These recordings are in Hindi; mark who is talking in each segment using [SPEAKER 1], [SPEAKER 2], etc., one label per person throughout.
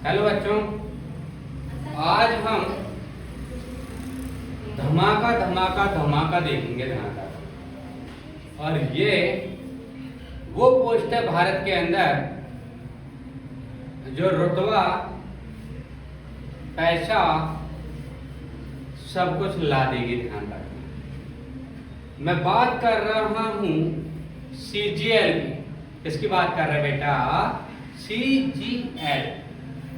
[SPEAKER 1] हेलो बच्चों, आज हम धमाका धमाका धमाका देखेंगे धमाका। और ये वो पोस्ट है भारत के अंदर जो रुतबा पैसा सब कुछ ला देगी। ध्यान रखना, मैं बात कर रहा हूं CGL की। किसकी बात कर रहे बेटा? CGL।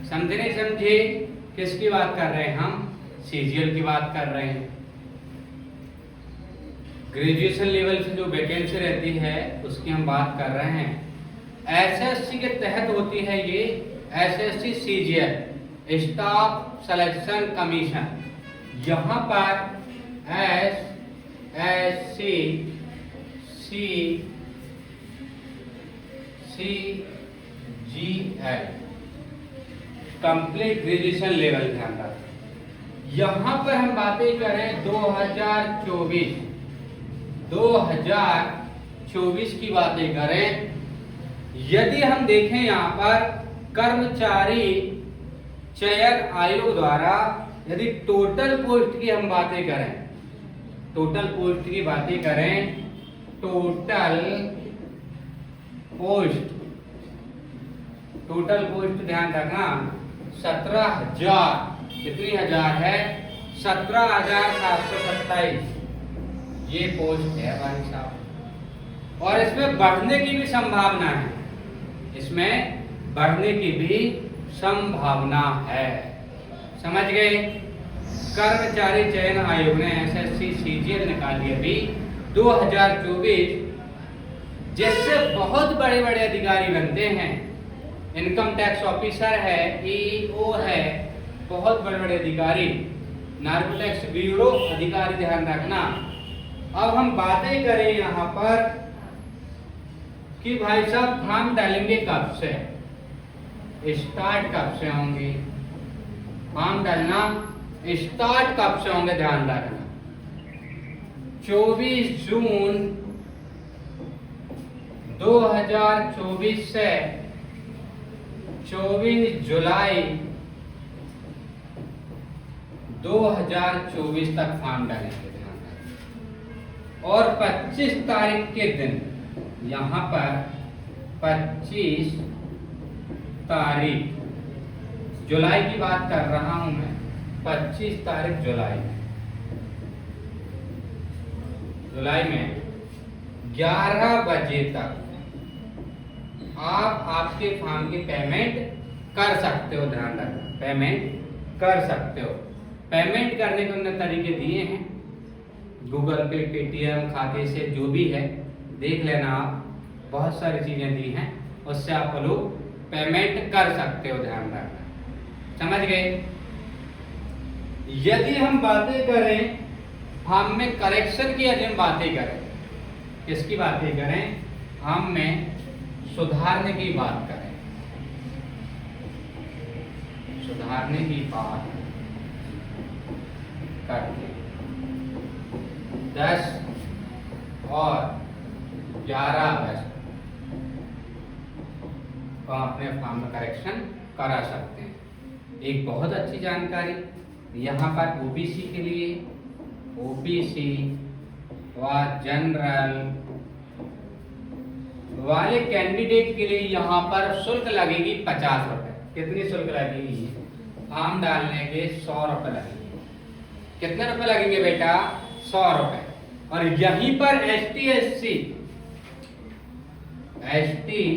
[SPEAKER 1] समझे नहीं समझे? किसकी बात कर रहे हैं हम? CGL की बात कर रहे हैं। ग्रेजुएशन लेवल से जो वैकेंसी रहती है उसकी हम बात कर रहे हैं। SSC के तहत होती है ये SSC CGL, staff selection commission. यहाँ पर SSC CGL complete graduation level. ध्यान रखें, यहाँ पर हम बातें करें 2024 की बातें करें। यदि हम देखें यहाँ पर कर्मचारी चयन आयोग द्वारा यदि टोटल पोस्ट की हम बातें करें, टोटल पोस्ट की बातें करें, टोटल पोस्ट ध्यान रखना 17,000। कितनी हजार है? 17,727 ये पोस्ट है भाई साहब। और इसमें बढ़ने की भी संभावना है, इसमें बढ़ने की भी संभावना है। समझ गए? कर्मचारी चयन आयोग ने SSC CGL निकाली अभी 2024, जिससे बहुत बड़े बड़े अधिकारी बनते हैं। इनकम टैक्स ऑफिसर है, EO है, बहुत बड़े बड़े अधिकारी, नार्को टैक्स ब्यूरो अधिकारी। ध्यान रखना। अब हम बातें करें यहाँ पर कि भाई साहब फॉर्म डालेंगे कब से, स्टार्ट कब से होंगे, फॉर्म डालना स्टार्ट कब से होंगे। ध्यान रखना, 24 जून 2024 से 24 जुलाई 2024 तक फॉर्म डालेंगे। ध्यान रखें। और 25 तारीख के दिन यहाँ पर 25 तारीख जुलाई की बात कर रहा हूं मैं, 25 तारीख जुलाई में 11 बजे तक आप आपके फॉर्म की पेमेंट कर सकते हो। ध्यान रखना, पेमेंट कर सकते हो। पेमेंट करने के उन्होंने तरीके दिए हैं, गूगल पे, पेटीएम खाते से, जो भी है देख लेना आप। बहुत सारी चीजें दी हैं, उससे आप लोग पेमेंट कर सकते हो। ध्यान रखना, समझ गए? यदि हम बातें करें फॉर्म में करेक्शन की, यदि हम बातें करें, किसकी बातें करें? फॉर्म में सुधारने की बात करें, सुधारने की बात करते 10 और 11 अगस्त को अपने फॉर्म में करेक्शन करा सकते हैं। एक बहुत अच्छी जानकारी यहाँ पर OBC के लिए, OBC व जनरल वाले कैंडिडेट के लिए यहाँ पर शुल्क लगेगी 50 रुपए। कितनी शुल्क लगेगी? फॉर्म डालने के 100 रुपए लगेंगे। कितने रुपए लगेंगे बेटा? 100 रुपए। और यहीं पर ST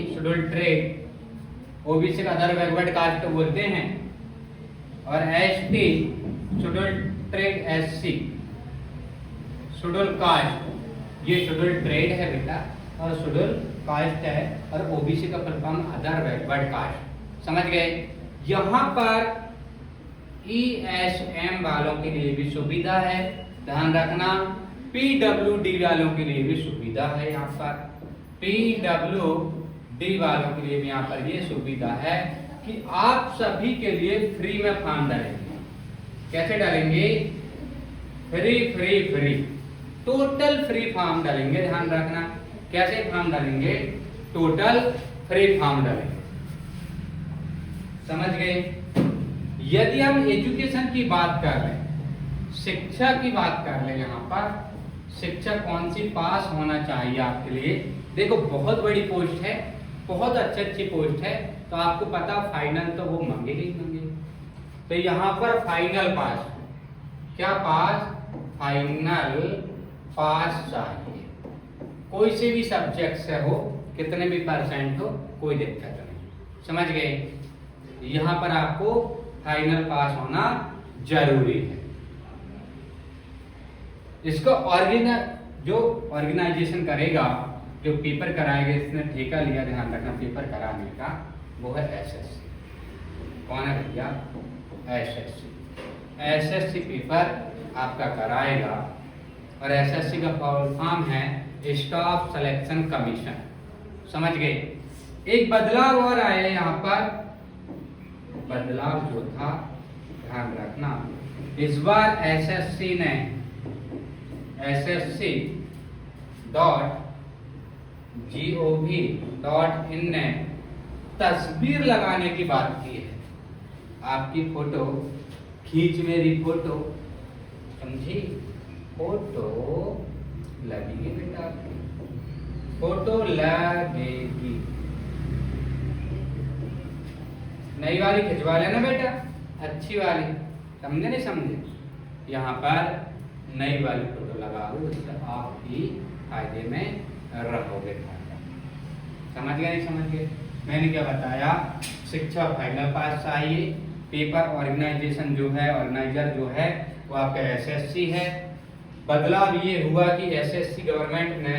[SPEAKER 1] शेड्यूल ट्रेड, OBC का अदर बैकवर्ड कास्ट बोलते हैं, और ST schedule trade SC schedule caste, ये शेड्यूल ट्रेड है बेटा और शेड्यूल कास्ट है, और OBC का full form other backward caste. समझ गए? यहाँ पर ESM वालों के लिए भी सुविधा है। ध्यान रखना, PWD वालों के लिए भी सुविधा है। यहाँ पर PWD वालों के लिए भी यहाँ पर ये सुविधा है कि आप सभी के लिए फ्री में फॉर्म डालेंगे। कैसे डालेंगे? फ्री, टोटल फ्री फॉर्म डालेंगे। ध्यान रखना, कैसे फॉर्म डालेंगे? टोटल फ्री फॉर्म डालेंगे। समझ गए। यदि हम एजुकेशन की बात कर रहे हैं, शिक्षा की बात कर लें, यहाँ पर शिक्षा कौन सी पास होना चाहिए आपके लिए। देखो बहुत बड़ी पोस्ट है, बहुत अच्छी पोस्ट है, तो आपको पता फाइनल तो वो मांगेगी ही मांगेगी। तो यहाँ पर फाइनल पास, क्या पास, फाइनल पास चाहिए, कोई से भी सब्जेक्ट से हो, कितने भी परसेंट हो, कोई दिक्कत नहीं। समझ गए। यहाँ पर आपको फाइनल पास होना जरूरी है। इसको जो ऑर्गेनाइजेशन करेगा, जो पेपर कराएगा, इसने ठेका लिया, ध्यान रखना पेपर कराने का, वो है एसएससी। कौन है भैया, एसएससी। एसएससी पेपर आपका कराएगा, और एसएससी का फुल फॉर्म है स्टाफ सिलेक्शन कमीशन। समझ गए। एक बदलाव और आया यहाँ पर, बदलाव जो था ध्यान रखना, इस बार एसएससी ने SSC.gov.in ने तस्वीर लगाने की बात की है। आपकी फोटो खींच, मेरी फोटो, समझी, फोटो लगेगी बेटा, फोटो लगेगी। नई वाली खिंचवा लेना बेटा, अच्छी वाली, समझे नहीं समझे। यहाँ पर नई वाली फोटो लगा दो, इससे आप भी फायदे में रहोगे। समझ गए नहीं समझ गए। मैंने क्या बताया, शिक्षा फाइनल पास चाहिए, पेपर ऑर्गेनाइजेशन जो है, ऑर्गेनाइजर जो है वो आपका एसएससी है। बदलाव ये हुआ कि एसएससी गवर्नमेंट ने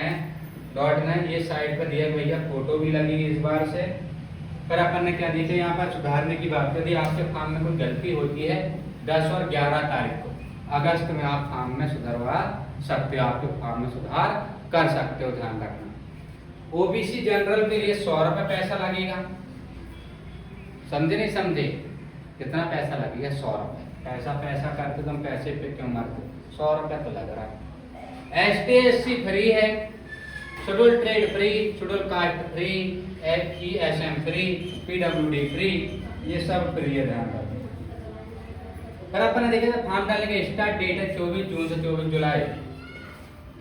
[SPEAKER 1] ये साइड पर दिया भैया, फोटो भी लगेगी इस बार से। पर अपन ने क्या देखा, यहाँ पर सुधारने की बात करी, आपके फॉर्म में कोई गलती होती है 10 और 11 तारीख को, अगस्त में आप फॉर्म में सुधरवा सकते हो, आपके फॉर्म में सुधार कर सकते हो, ध्यान रखना। ओबीसी जनरल के लिए 100 रुपए पैसा लगेगा, समझे नहीं समझे, कितना पैसा लगेगा, 100 रुपए। पैसा करके तुम पैसे पे क्यों मरते, 100 रुपए तो लग रहा है। ST/SC फ्री है, schedule trade free, schedule caste free, FESM free, PWD free, ये सब फ्री है, ध्यान रखना। फिर अपन ने देखा था फॉर्म डालने का स्टार्ट डेट है 24 जून से 24 जुलाई,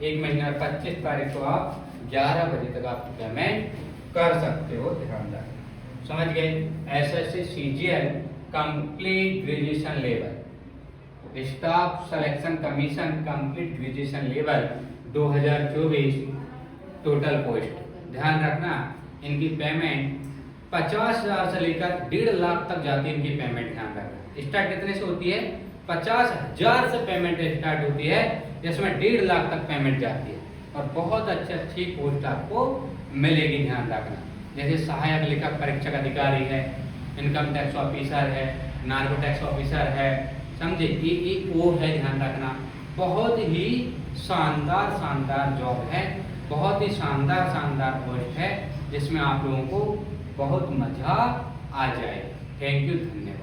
[SPEAKER 1] एक महीना 25 तारीख को आप 11 बजे तक आप पेमेंट कर सकते हो, ध्यान रखना। समझ गए। SSC CGL complete graduation level, staff selection commission complete graduation level 2024 total post, ध्यान रखना। इनकी पेमेंट 50,000 से लेकर 1.5 लाख तक जाती है इनकी पेमेंट, ध्यान रखना। स्टार्ट कितने से होती है, 50,000 से पेमेंट स्टार्ट होती है, जिसमें 1.5 लाख तक पेमेंट जाती है, और बहुत अच्छी पोस्ट आपको मिलेगी, ध्यान रखना। जैसे सहायक लेखक परीक्षक अधिकारी है, इनकम टैक्स ऑफिसर है, नार्को टैक्स ऑफिसर है, समझे, EEO है, ध्यान रखना। बहुत ही शानदार जॉब है, बहुत ही शानदार पोस्ट है, जिसमें आप लोगों को बहुत मजा आ जाए। थैंक यू, धन्यवाद।